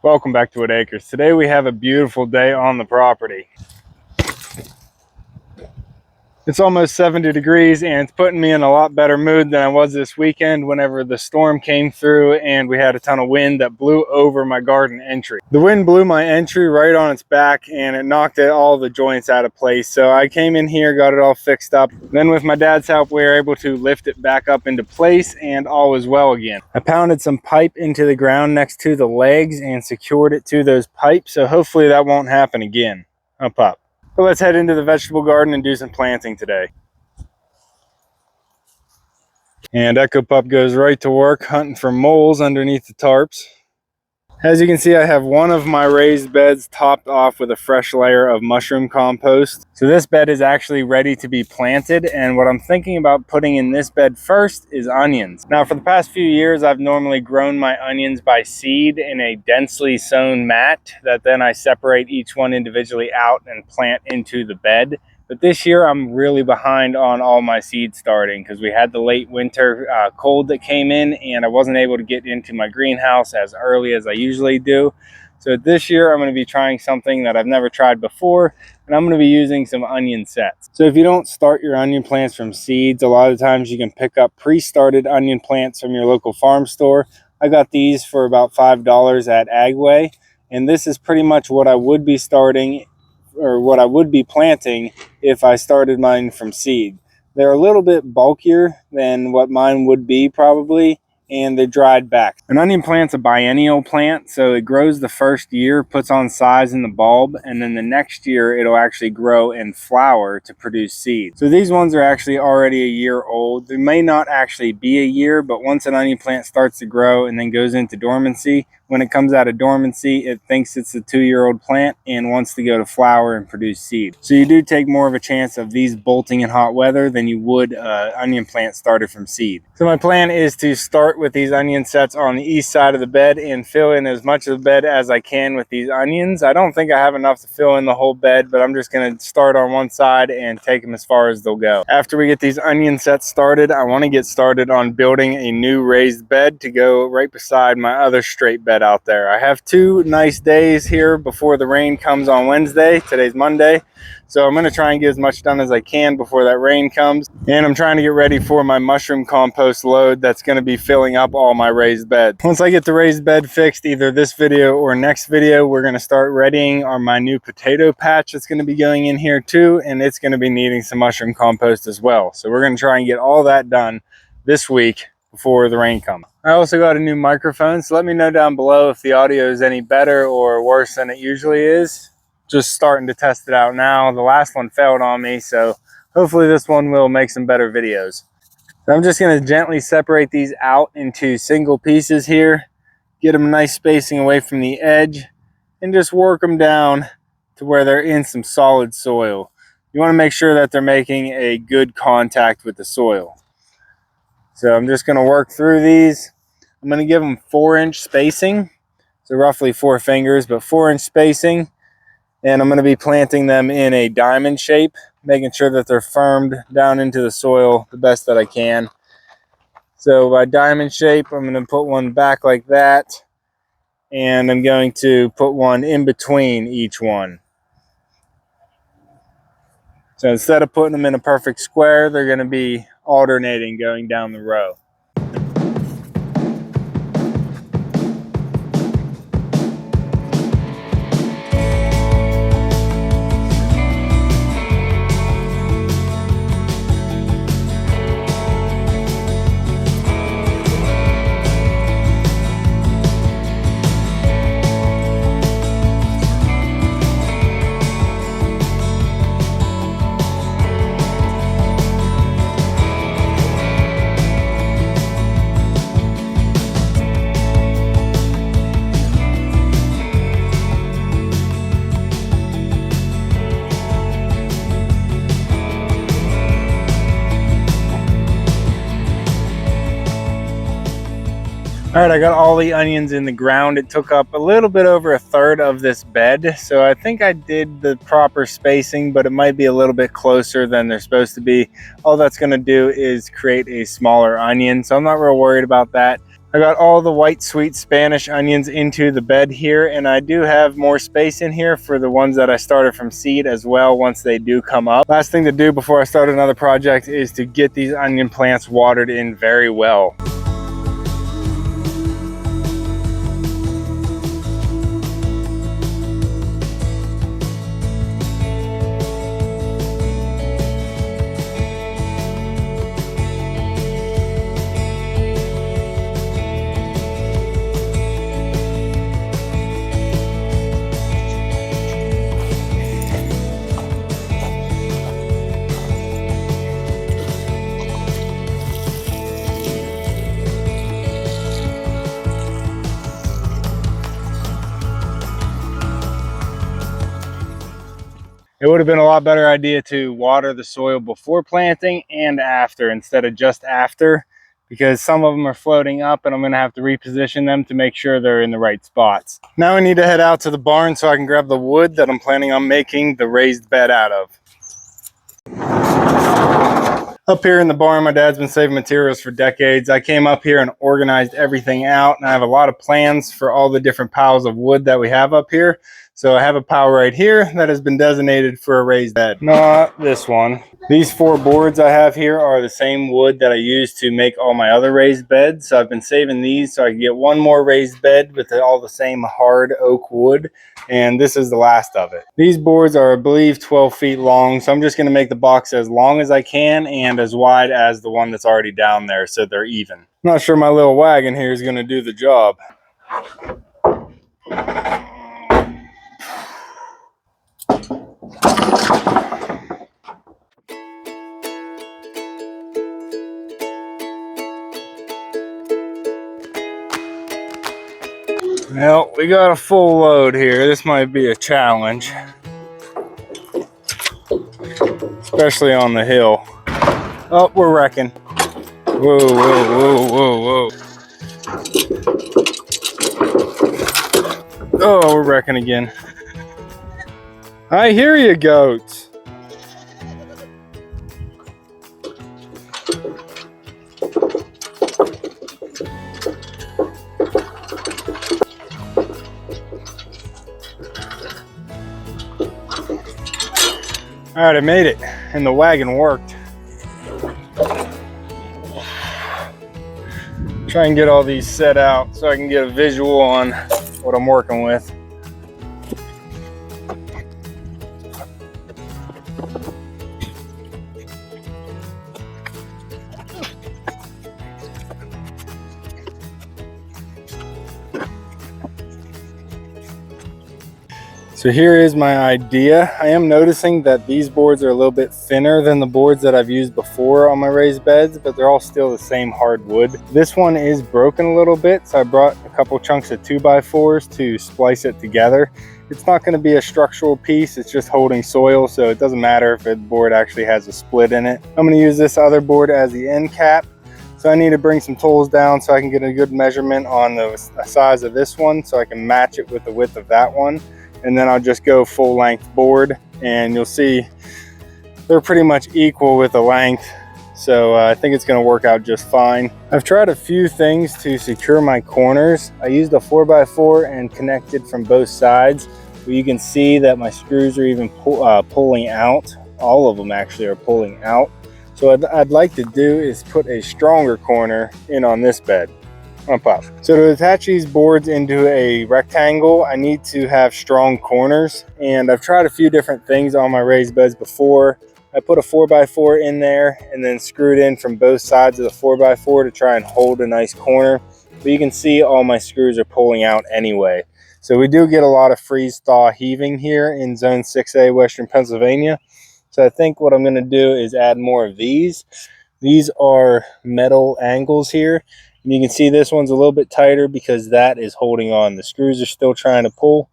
Welcome back to Whitt Acres. Today we have a beautiful day on the property. It's almost 70 degrees and it's putting me in a lot better mood than I was this weekend whenever the storm came through and we had a ton of wind that blew over my garden entry. The wind blew my entry right on its back and it knocked all the joints out of place. So I came in here, got it all fixed up. Then with my dad's help, we were able to lift it back up into place and all was well again. I pounded some pipe into the ground next to the legs and secured it to those pipes. So hopefully that won't happen again. Up. So let's head into the vegetable garden and do some planting today. And Echo Pup goes right to work hunting for moles underneath the tarps. As you can see, I have one of my raised beds topped off with a fresh layer of mushroom compost. So this bed is actually ready to be planted, and what I'm thinking about putting in this bed first is onions. Now for the past few years, I've normally grown my onions by seed in a densely sown mat that then I separate each one individually out and plant into the bed. But this year I'm really behind on all my seed starting because we had the late winter cold that came in and I wasn't able to get into my greenhouse as early as I usually do. So this year I'm going to be trying something that I've never tried before, and I'm going to be using some onion sets. So if you don't start your onion plants from seeds, a lot of times you can pick up pre-started onion plants from your local farm store. I got these for about $5 at Agway, and this is pretty much what I would be starting or what I would be planting if I started mine from seed. They're a little bit bulkier than what mine would be probably, and they're dried back. An onion plant's a biennial plant, so it grows the first year, puts on size in the bulb, and then the next year it'll actually grow and flower to produce seed. So these ones are actually already a year old. They may not actually be a year, but once an onion plant starts to grow and then goes into dormancy, when it comes out of dormancy, it thinks it's a 2-year-old plant and wants to go to flower and produce seed. So you do take more of a chance of these bolting in hot weather than you would onion plant started from seed. So my plan is to start with these onion sets on the east side of the bed and fill in as much of the bed as I can with these onions. I don't think I have enough to fill in the whole bed, but I'm just going to start on one side and take them as far as they'll go. After we get these onion sets started, I want to get started on building a new raised bed to go right beside my other straight bed out there. I have 2 nice days here before the rain comes on Wednesday. Today's Monday. So I'm going to try and get as much done as I can before that rain comes. And I'm trying to get ready for my mushroom compost load that's going to be filling up all my raised bed. Once I get the raised bed fixed, either this video or next video, we're going to start readying on my new potato patch that's going to be going in here too. And it's going to be needing some mushroom compost as well. So we're going to try and get all that done this week before the rain comes. I also got a new microphone, so let me know down below if the audio is any better or worse than it usually is. Just starting to test it out now. The last one failed on me, so hopefully this one will make some better videos. So I'm just going to gently separate these out into single pieces here, get them nice spacing away from the edge, and just work them down to where they're in some solid soil. You want to make sure that they're making a good contact with the soil. So I'm just going to work through these. I'm going to give them 4-inch spacing, so roughly 4 fingers, but 4-inch spacing. And I'm going to be planting them in a diamond shape, making sure that they're firmed down into the soil the best that I can. So by diamond shape, I'm going to put one back like that, and I'm going to put one in between each one. So instead of putting them in a perfect square, they're going to be alternating going down the row. All right, I got all the onions in the ground. It took up a little bit over 1/3 of this bed. So I think I did the proper spacing, but it might be a little bit closer than they're supposed to be. All that's gonna do is create a smaller onion. So I'm not real worried about that. I got all the white sweet Spanish onions into the bed here, and I do have more space in here for the ones that I started from seed as well once they do come up. Last thing to do before I start another project is to get these onion plants watered in very well. It would have been a lot better idea to water the soil before planting and after instead of just after, because some of them are floating up and I'm going to have to reposition them to make sure they're in the right spots. Now I need to head out to the barn so I can grab the wood that I'm planning on making the raised bed out of. Up here in the barn, my dad's been saving materials for decades. I came up here and organized everything out, and I have a lot of plans for all the different piles of wood that we have up here. So I have a pile right here that has been designated for a raised bed. Not this one. These 4 boards I have here are the same wood that I use to make all my other raised beds. So I've been saving these so I can get one more raised bed with all the same hard oak wood. And this is the last of it. These boards are, I believe, 12 feet long. So I'm just going to make the box as long as I can and as wide as the one that's already down there so they're even. I'm not sure my little wagon here is going to do the job. Well, we got a full load here. This might be a challenge, especially on the hill. Oh, we're wrecking. Whoa, whoa, whoa, whoa, whoa. Oh, we're wrecking again. I hear you, goats. All right, I made it, and the wagon worked. Try and get all these set out so I can get a visual on what I'm working with. So here is my idea. I am noticing that these boards are a little bit thinner than the boards that I've used before on my raised beds, but they're all still the same hardwood. This one is broken a little bit, so I brought a couple chunks of 2x4s to splice it together. It's not going to be a structural piece, it's just holding soil, so it doesn't matter if the board actually has a split in it. I'm going to use this other board as the end cap. So I need to bring some tools down so I can get a good measurement on the size of this one so I can match it with the width of that one. And then I'll just go full length board, and you'll see they're pretty much equal with the length. So I think it's going to work out just fine. I've tried a few things to secure my corners. I used a 4x4 and connected from both sides. But you can see that my screws are even pulling out. All of them actually are pulling out. So what I'd like to do is put a stronger corner in on this bed. Pop. So to attach these boards into a rectangle, I need to have strong corners, and I've tried a few different things on my raised beds before. I put a 4x4 in there and then screwed in from both sides of the 4x4 to try and hold a nice corner, but you can see all my screws are pulling out anyway. So we do get a lot of freeze thaw heaving here in zone 6A western Pennsylvania. So I think what I'm going to do is add more of these. These are metal angles here. And you can see this one's a little bit tighter because that is holding on. The screws are still trying to pull,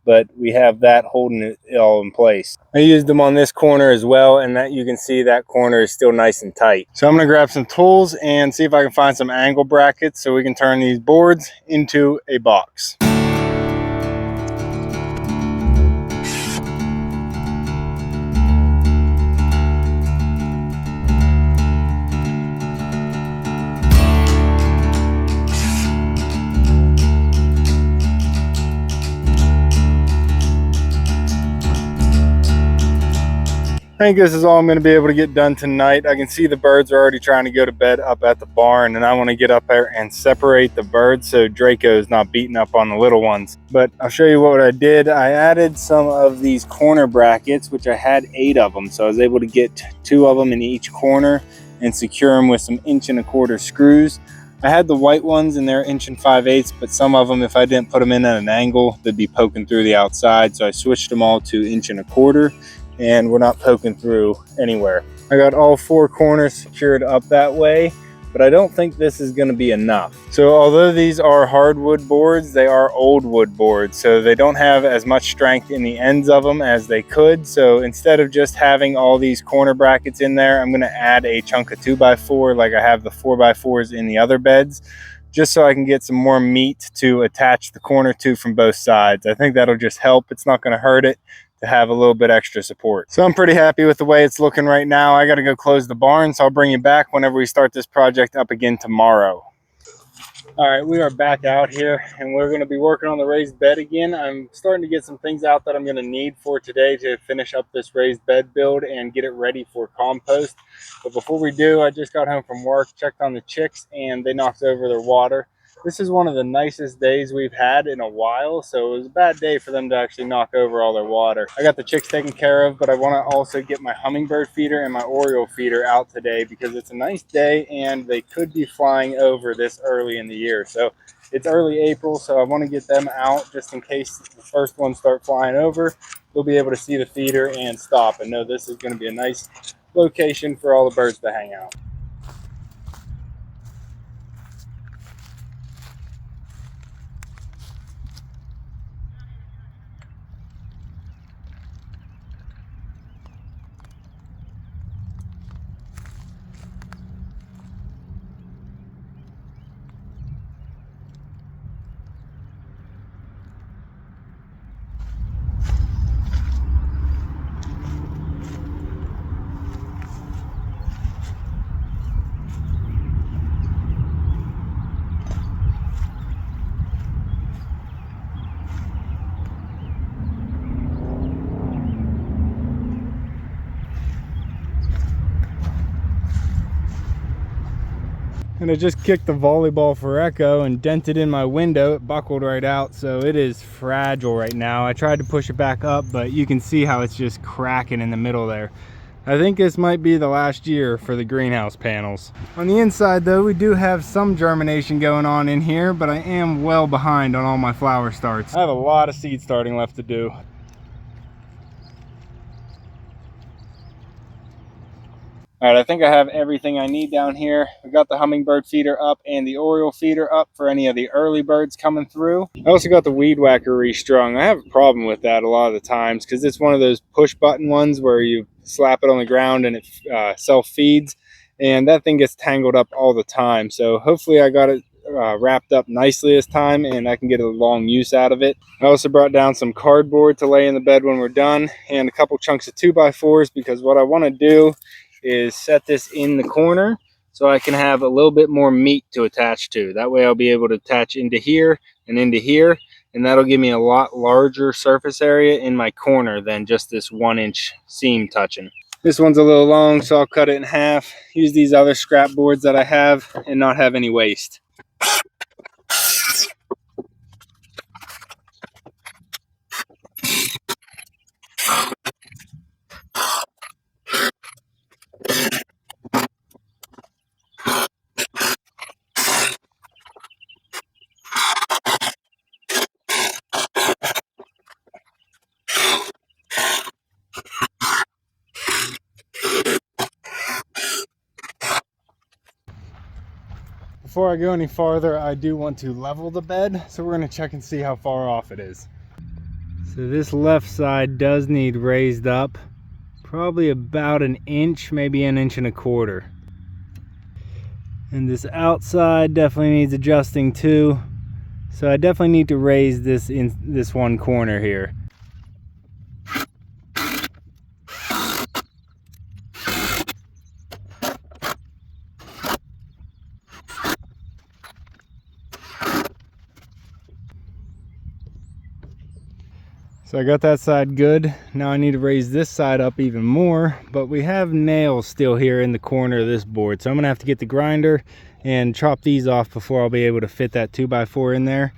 but we have that holding it all in place. I used them on this corner as well, and that you can see that corner is still nice and tight. So I'm going to grab some tools and see if I can find some angle brackets so we can turn these boards into a box. I think this is all I'm going to be able to get done tonight. I can see the birds are already trying to go to bed up at the barn, and I want to get up there and separate the birds so Draco's not beating up on the little ones. But I'll show you what I did. I added some of these corner brackets, which I had 8 of them, so I was able to get 2 of them in each corner and secure them with some 1¼ screws. I had the white ones and they're 1 5/8, but some of them, if I didn't put them in at an angle, they'd be poking through the outside, so I switched them all to 1¼ and we're not poking through anywhere. I got all 4 corners secured up that way, but I don't think this is going to be enough. So although these are hardwood boards, they are old wood boards, so they don't have as much strength in the ends of them as they could. So instead of just having all these corner brackets in there, I'm going to add a chunk of 2x4 like I have the 4x4s in the other beds, just so I can get some more meat to attach the corner to from both sides. I think that'll just help. It's not going to hurt it to have a little bit extra support. So I'm pretty happy with the way it's looking right now. I got to go close the barn, so I'll bring you back whenever we start this project up again tomorrow. All right, we are back out here and we're going to be working on the raised bed again. I'm starting to get some things out that I'm going to need for today to finish up this raised bed build and get it ready for compost. But before we do, I just got home from work, checked on the chicks, and they knocked over their water. This is one of the nicest days we've had in a while, so it was a bad day for them to actually knock over all their water. I got the chicks taken care of, but I want to also get my hummingbird feeder and my oriole feeder out today because it's a nice day and they could be flying over this early in the year. So it's early April, so I want to get them out just in case the first ones start flying over. We'll be able to see the feeder and stop and know this is going to be a nice location for all the birds to hang out. And I just kicked the volleyball for Echo and dented in my window. It buckled right out, so it is fragile right now. I tried to push it back up, but you can see how it's just cracking in the middle there. I think this might be the last year for the greenhouse panels. On the inside though, we do have some germination going on in here, but I am well behind on all my flower starts. I have a lot of seed starting left to do. All right, I think I have everything I need down here. We got the hummingbird feeder up and the oriole feeder up for any of the early birds coming through. I also got the weed whacker restrung. I have a problem with that a lot of the times because it's one of those push button ones where you slap it on the ground and it self-feeds, and that thing gets tangled up all the time. So hopefully I got it wrapped up nicely this time and I can get a long use out of it. I also brought down some cardboard to lay in the bed when we're done and a couple chunks of 2x4s because what I want to do is set this in the corner so I can have a little bit more meat to attach to. That way I'll be able to attach into here, and that'll give me a lot larger surface area in my corner than just this 1-inch seam touching. This one's a little long, so I'll cut it in half, use these other scrap boards that I have, and not have any waste. Before I go any farther, I do want to level the bed, so we're going to check and see how far off it is. So this left side does need raised up, probably about 1 inch, maybe 1.25 inches. And this outside definitely needs adjusting too. So I definitely need to raise this in this one corner here. So I got that side good. Now I need to raise this side up even more, but we have nails still here in the corner of this board. So I'm gonna have to get the grinder and chop these off before I'll be able to fit that 2x4 in there.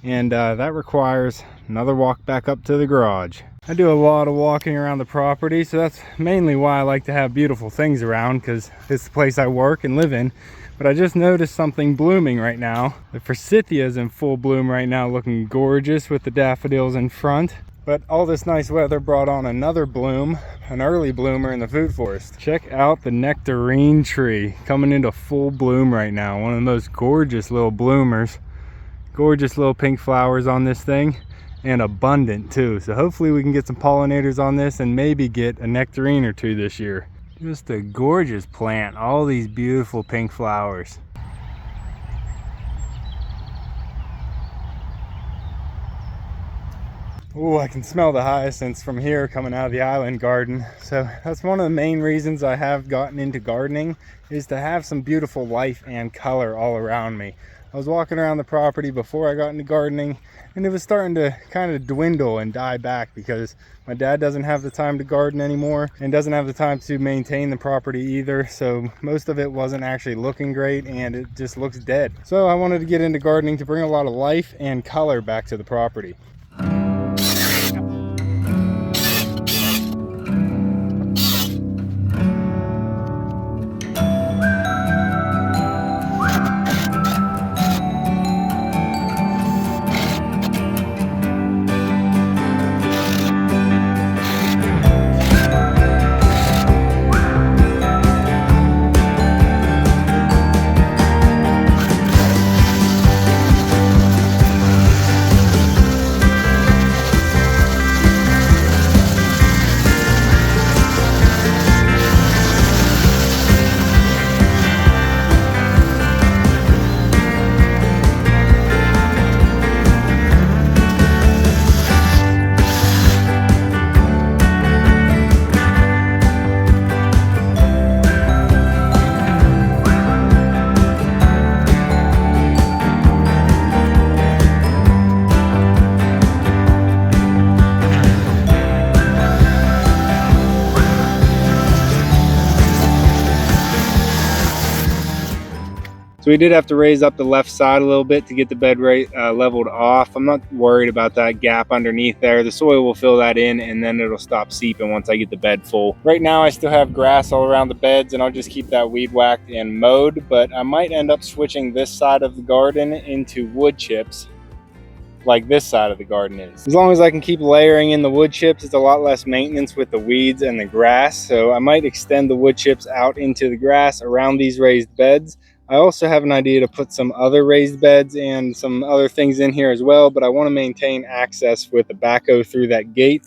And that requires another walk back up to the garage. I do a lot of walking around the property, so that's mainly why I like to have beautiful things around, because it's the place I work and live in. But I just noticed something blooming right now. The forsythia is in full bloom right now, looking gorgeous with the daffodils in front. But all this nice weather brought on another bloom, an early bloomer in the food forest. Check out the nectarine tree coming into full bloom right now. One of the most gorgeous little bloomers. Gorgeous little pink flowers on this thing, and abundant too. So hopefully we can get some pollinators on this and maybe get a nectarine or two this year. Just a gorgeous plant, all these beautiful pink flowers. Oh, I can smell the hyacinths from here coming out of the island garden. So that's one of the main reasons I have gotten into gardening, is to have some beautiful life and color all around me. I was walking around the property before I got into gardening, and it was starting to kind of dwindle and die back because my dad doesn't have the time to garden anymore and doesn't have the time to maintain the property either. So most of it wasn't actually looking great and it just looks dead. So I wanted to get into gardening to bring a lot of life and color back to the property. So we did have to raise up the left side a little bit to get the bed leveled off. I'm not worried about that gap underneath there. The soil will fill that in and then it'll stop seeping once I get the bed full. Right now I still have grass all around the beds and I'll just keep that weed whacked and mowed, but I might end up switching this side of the garden into wood chips like this side of the garden is. As long as I can keep layering in the wood chips, it's a lot less maintenance with the weeds and the grass. So I might extend the wood chips out into the grass around these raised beds. I also have an idea to put some other raised beds and some other things in here as well, but I want to maintain access with the backhoe through that gate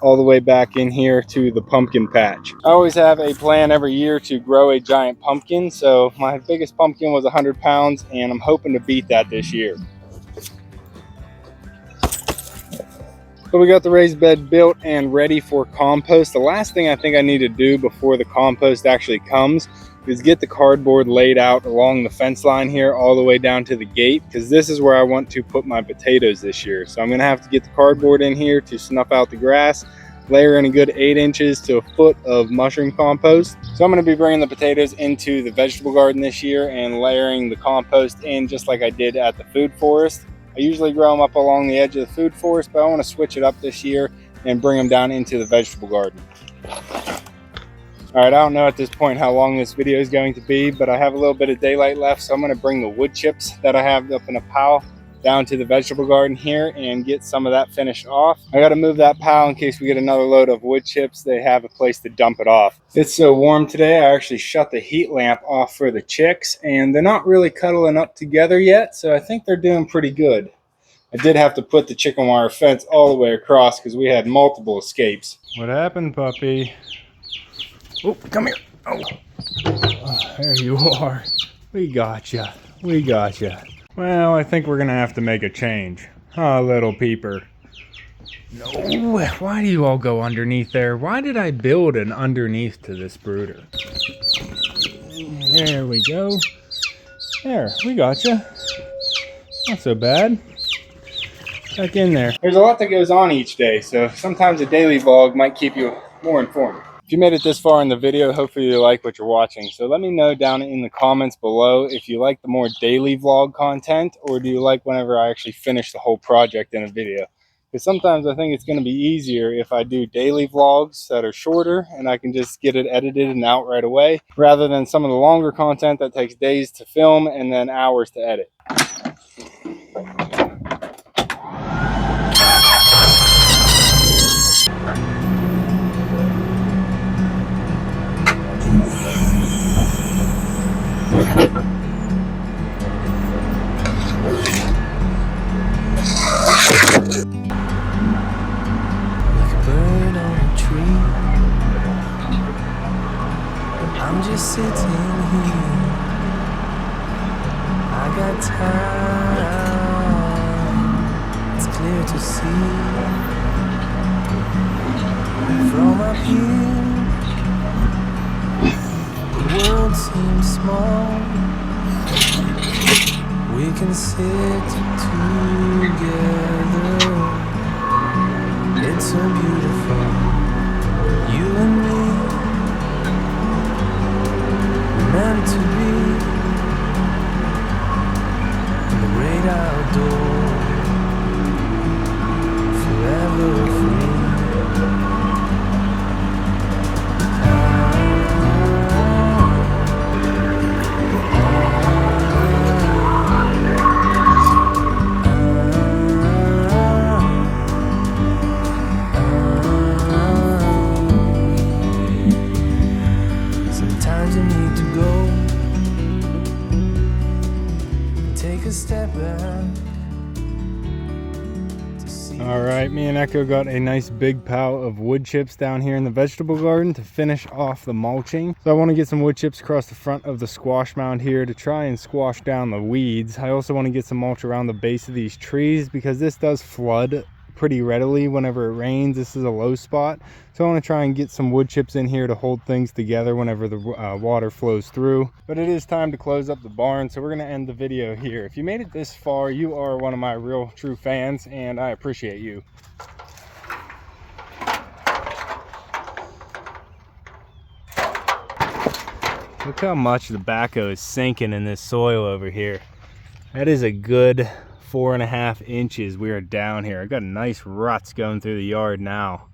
all the way back in here to the pumpkin patch. I always have a plan every year to grow a giant pumpkin. So my biggest pumpkin was 100 pounds and I'm hoping to beat that this year. So we got the raised bed built and ready for compost. The last thing I think I need to do before the compost actually comes is get the cardboard laid out along the fence line here all the way down to the gate, because this is where I want to put my potatoes this year. So I'm gonna have to get the cardboard in here to snuff out the grass, layer in a good 8 inches to a foot of mushroom compost. So I'm gonna be bringing the potatoes into the vegetable garden this year and layering the compost in just like I did at the food forest. I usually grow them up along the edge of the food forest, but I want to switch it up this year and bring them down into the vegetable garden. All right, I don't know at this point how long this video is going to be, but I have a little bit of daylight left, so I'm going to bring the wood chips that I have up in a pile down to the vegetable garden here and get some of that finished off. I got to move that pile in case we get another load of wood chips. They have a place to dump it off. It's so warm today, I actually shut the heat lamp off for the chicks, and they're not really cuddling up together yet, so I think they're doing pretty good. I did have to put the chicken wire fence all the way across because we had multiple escapes. What happened, puppy? Oh, come here. Oh, there you are. We got you. We got you. Well, I think we're going to have to make a change. Huh, little peeper? No, why do you all go underneath there? Why did I build an underneath to this brooder? There we go. There, we got you. Not so bad. back in there. There's a lot that goes on each day, so sometimes a daily vlog might keep you more informed. If you made it this far in the video, hopefully you like what you're watching. So let me know down in the comments below if you like the more daily vlog content, or do you like whenever I actually finish the whole project in a video? Because sometimes I think it's going to be easier if I do daily vlogs that are shorter and I can just get it edited and out right away, rather than some of the longer content that takes days to film and then hours to edit. I'm just sitting here, I got time, it's clear to see. From up here, the world seems small. We can sit together, it's so beautiful, you and me. Meant to be in the great outdoors, forever free. Sometimes you need to go, take a step back. All right, me and Echo got a nice big pile of wood chips down here in the vegetable garden to finish off the mulching. So I want to get some wood chips across the front of the squash mound here to try and squash down the weeds. I also want to get some mulch around the base of these trees because this does flood pretty readily whenever it rains. This is a low spot, so I want to try and get some wood chips in here to hold things together whenever the water flows through. But it is time to close up the barn, so we're going to end the video here. If you made it this far, you are one of my real true fans, and I appreciate you. Look how much the backhoe is sinking in this soil over here. That is a good 4.5 inches we are down here. I got nice ruts going through the yard now.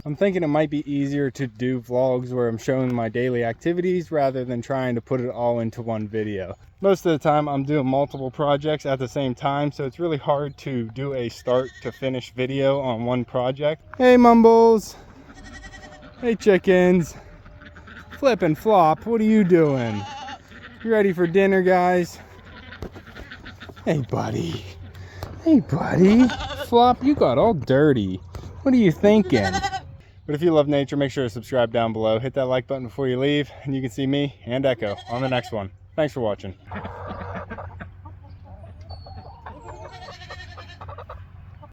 I'm thinking it might be easier to do vlogs where I'm showing my daily activities rather than trying to put it all into one video. Most of the time I'm doing multiple projects at the same time, so it's really hard to do a start to finish video on one project. Hey Mumbles! Hey chickens! Flip and Flop, what are you doing? You ready for dinner, guys? Hey buddy, hey buddy. Flop, you got all dirty. What are you thinking? But if you love nature, make sure to subscribe down below. Hit that like button before you leave, and you can see me and Echo on the next one. Thanks for watching.